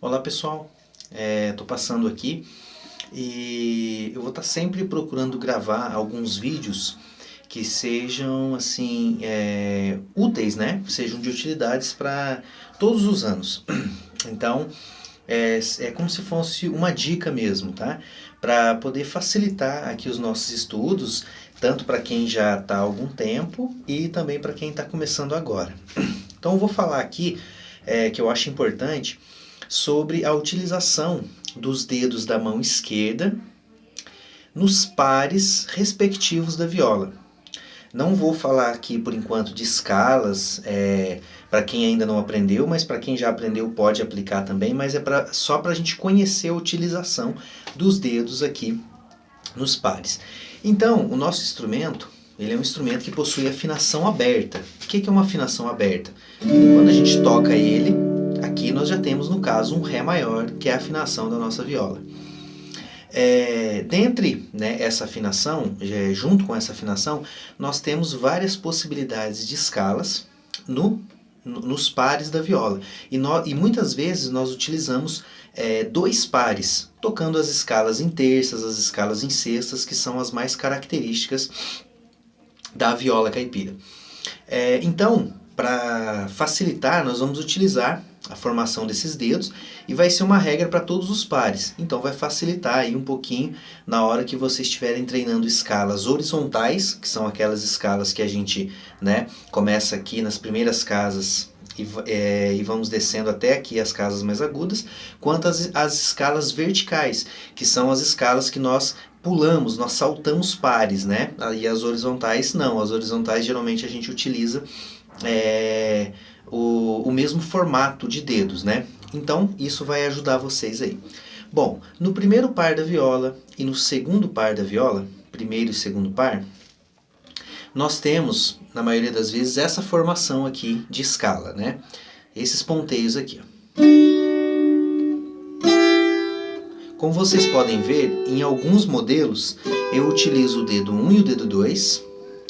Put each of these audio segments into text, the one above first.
Olá pessoal, estou passando aqui e eu vou estar sempre procurando gravar alguns vídeos que sejam assim úteis, né? Sejam de utilidades para todos os anos. Então é como se fosse uma dica mesmo, tá? Para poder facilitar aqui os nossos estudos, tanto para quem já está há algum tempo e também para quem está começando agora. Então eu vou falar aqui que eu acho importante sobre a utilização dos dedos da mão esquerda nos pares respectivos da viola. Não vou falar aqui por enquanto de escalas, para quem ainda não aprendeu, mas para quem já aprendeu pode aplicar também, mas só para a gente conhecer a utilização dos dedos aqui nos pares. Então, o nosso instrumento, ele é um instrumento que possui afinação aberta. O que é uma afinação aberta? Quando a gente toca ele, aqui nós já temos no caso um Ré maior, que é a afinação da nossa viola. Dentre essa afinação, junto com essa afinação, nós temos várias possibilidades de escalas nos pares da viola. E muitas vezes nós utilizamos dois pares, tocando as escalas em terças, as escalas em sextas, que são as mais características da viola caipira. Então, para facilitar, nós vamos utilizar a formação desses dedos e vai ser uma regra para todos os pares. Então vai facilitar aí um pouquinho na hora que vocês estiverem treinando escalas horizontais, que são aquelas escalas que a gente começa aqui nas primeiras casas e vamos descendo até aqui as casas mais agudas, quanto as escalas verticais, que são as escalas que nós pulamos, nós saltamos pares, né? E as horizontais não, as horizontais geralmente a gente utiliza o mesmo formato de dedos, né? Então isso vai ajudar vocês aí. Bom, no primeiro par da viola e no segundo par da viola, primeiro e segundo par, nós temos, na maioria das vezes, essa formação aqui de escala, né? Esses ponteios aqui, ó. Como vocês podem ver, em alguns modelos eu utilizo o dedo 1 e o dedo 2,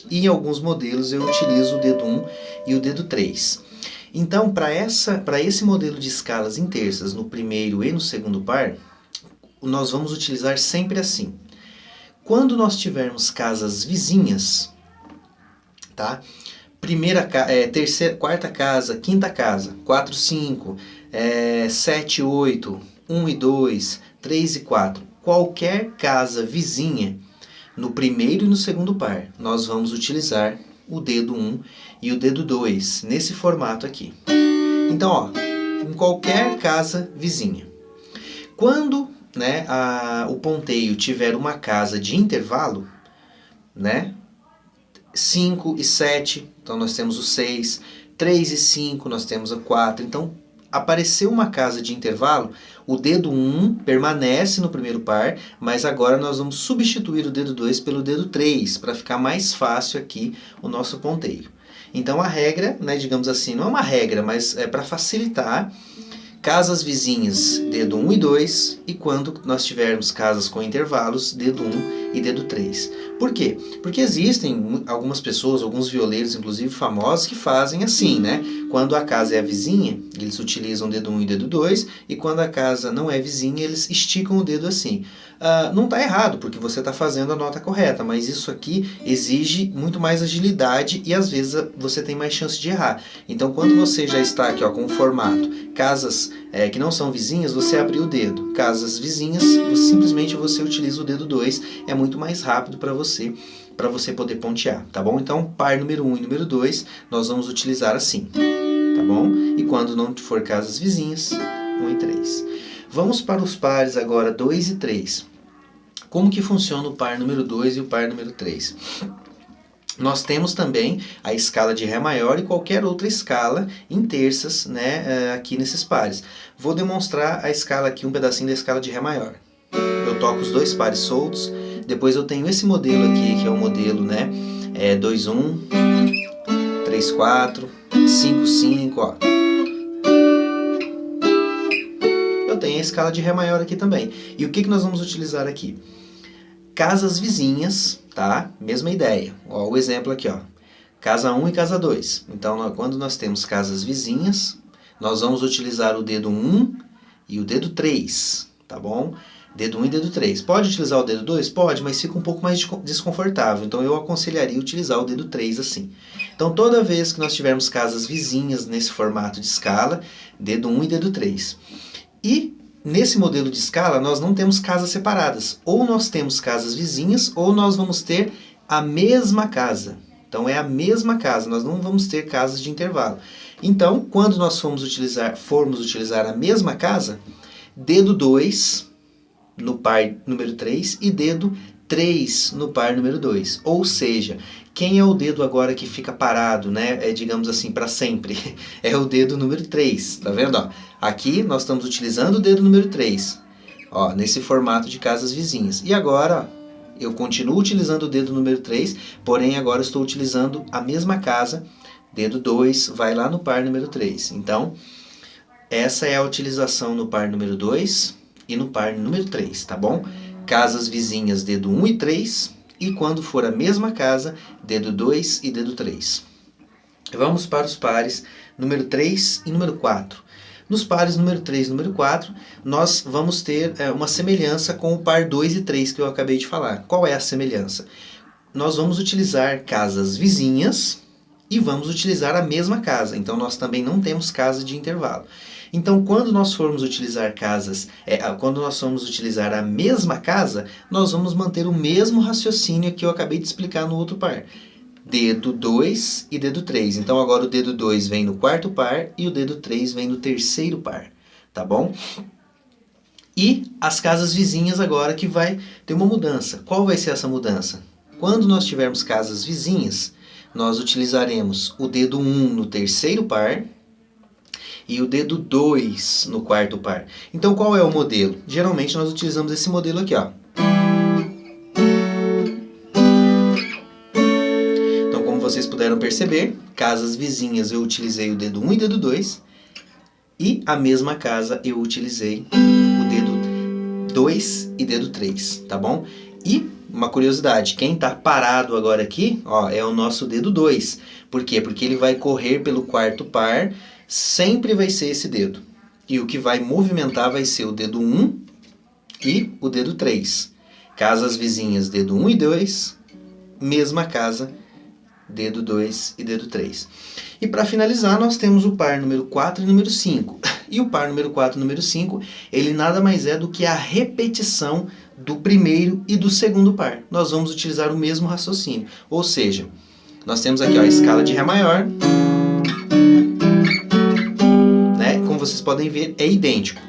e em alguns modelos eu utilizo o dedo 1 e o dedo 3. Então, para esse modelo de escalas em terças no primeiro e no segundo par, nós vamos utilizar sempre assim. Quando nós tivermos casas vizinhas, tá? Terceira, quarta casa, quinta casa, 4, 5, 7, 8, 1 e 2, 3 e 4, qualquer casa vizinha, no primeiro e no segundo par, nós vamos utilizar o dedo 1 e o dedo 2, nesse formato aqui. Então, ó, em qualquer casa vizinha. Quando o ponteio tiver uma casa de intervalo, 5 e 7, então nós temos o 6, 3 e 5, nós temos a 4, então apareceu uma casa de intervalo, o dedo 1 permanece no primeiro par, mas agora nós vamos substituir o dedo 2 pelo dedo 3, para ficar mais fácil aqui o nosso ponteio. Então a regra, digamos assim, não é uma regra, mas é para facilitar, casas vizinhas, dedo 1 e 2, e quando nós tivermos casas com intervalos, dedo 1 e dedo 3. Por quê? Porque existem algumas pessoas, alguns violeiros, inclusive famosos, que fazem assim, Quando a casa é a vizinha, eles utilizam o dedo 1 e o dedo 2, e quando a casa não é vizinha, eles esticam o dedo assim. Não está errado, porque você está fazendo a nota correta, mas isso aqui exige muito mais agilidade e às vezes você tem mais chance de errar. Então, quando você já está aqui com o formato, casas que não são vizinhas, você abre o dedo. Casas vizinhas, simplesmente você utiliza o dedo 2, é muito mais rápido para você poder pontear, tá bom? Então, par número 1 e número 2, nós vamos utilizar assim, tá bom? E quando não for casas vizinhas, 1 e 3. Vamos para os pares agora 2 e 3. Como que funciona o par número 2 e o par número 3? Nós temos também a escala de Ré maior e qualquer outra escala em terças, aqui nesses pares. Vou demonstrar a escala aqui, um pedacinho da escala de Ré maior. Eu toco os dois pares soltos, depois eu tenho esse modelo aqui, que é o modelo 2, 1, 3, 4, 5, 5, ó. Eu tenho a escala de Ré maior aqui também. E o que nós vamos utilizar aqui? Casas vizinhas, tá? Mesma ideia. Ó, o exemplo aqui, ó. Casa 1 e casa 2. Então, quando nós temos casas vizinhas, nós vamos utilizar o dedo 1 e o dedo 3, tá bom? Dedo 1 e dedo 3. Pode utilizar o dedo 2? Pode, mas fica um pouco mais desconfortável. Então eu aconselharia utilizar o dedo 3 assim. Então toda vez que nós tivermos casas vizinhas nesse formato de escala, dedo 1 e dedo 3. E nesse modelo de escala nós não temos casas separadas. Ou nós temos casas vizinhas, ou nós vamos ter a mesma casa. Então é a mesma casa, nós não vamos ter casas de intervalo. Então, quando nós formos utilizar a mesma casa, dedo 2 no par número 3 e dedo 3 no par número 2. Ou seja, quem é o dedo agora que fica parado, né? Digamos assim, para sempre? É o dedo número 3, tá vendo? Ó, aqui nós estamos utilizando o dedo número 3, ó, nesse formato de casas vizinhas. E agora, ó, eu continuo utilizando o dedo número 3, porém agora estou utilizando a mesma casa, dedo 2 vai lá no par número 3. Então, essa é a utilização no par número 2 e no par número 3, tá bom? Casas vizinhas, dedo 1 e 3, e quando for a mesma casa, dedo 2 e dedo 3. Vamos para os pares número 3 e número 4. Nos pares número 3 e número 4, nós vamos ter uma semelhança com o par 2 e 3 que eu acabei de falar. Qual é a semelhança? Nós vamos utilizar casas vizinhas e vamos utilizar a mesma casa. Então, nós também não temos casa de intervalo. Então, quando nós formos utilizar quando nós formos utilizar a mesma casa, nós vamos manter o mesmo raciocínio que eu acabei de explicar no outro par. Dedo 2 e dedo 3. Então, agora o dedo 2 vem no quarto par e o dedo 3 vem no terceiro par, tá bom? E as casas vizinhas agora que vai ter uma mudança. Qual vai ser essa mudança? Quando nós tivermos casas vizinhas, nós utilizaremos o dedo 1 no terceiro par e o dedo 2 no quarto par. Então, qual é o modelo? Geralmente, nós utilizamos esse modelo aqui, ó. Então, como vocês puderam perceber, casas vizinhas eu utilizei o dedo 1 e dedo 2, e a mesma casa eu utilizei o dedo 2 e dedo 3, tá bom? E uma curiosidade, quem está parado agora aqui, ó, é o nosso dedo 2. Por quê? Porque ele vai correr pelo quarto par, sempre vai ser esse dedo. E o que vai movimentar vai ser o dedo 1 e o dedo 3. Casas vizinhas, dedo 1 e 2, mesma casa, dedo 2 e dedo 3. E para finalizar, nós temos o par número 4 e número 5. E o par número 4 e número 5, ele nada mais é do que a repetição do primeiro e do segundo par. Nós vamos utilizar o mesmo raciocínio. Ou seja, nós temos aqui ó, a escala de Ré maior, né? Como vocês podem ver, é idêntico.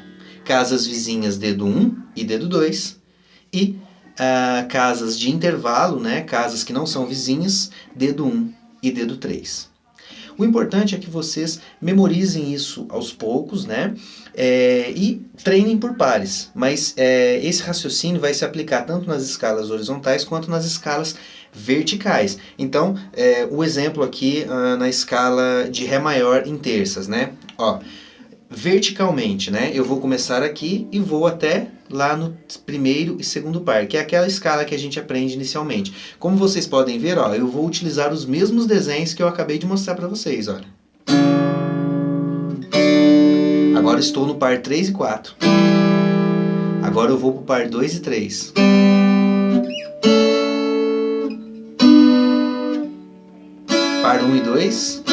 Casas vizinhas, dedo 1 e dedo 2. E casas de intervalo, né? Casas que não são vizinhas, dedo 1 e dedo 3. O importante é que vocês memorizem isso aos poucos, né? E treinem por pares. Mas esse raciocínio vai se aplicar tanto nas escalas horizontais quanto nas escalas verticais. Então, o exemplo aqui na escala de Ré maior em terças, né? Ó, verticalmente, né? Eu vou começar aqui e vou até lá no primeiro e segundo par, que é aquela escala que a gente aprende inicialmente. Como vocês podem ver, ó, eu vou utilizar os mesmos desenhos que eu acabei de mostrar para vocês, olha. Agora estou no par 3 e 4. Agora eu vou para o par 2 e 3. Par 1 e 2.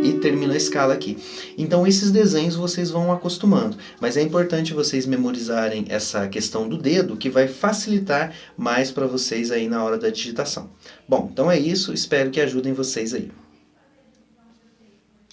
E termina a escala aqui. Então esses desenhos vocês vão acostumando, mas é importante vocês memorizarem essa questão do dedo, que vai facilitar mais para vocês aí na hora da digitação. Bom, então é isso, espero que ajudem vocês aí.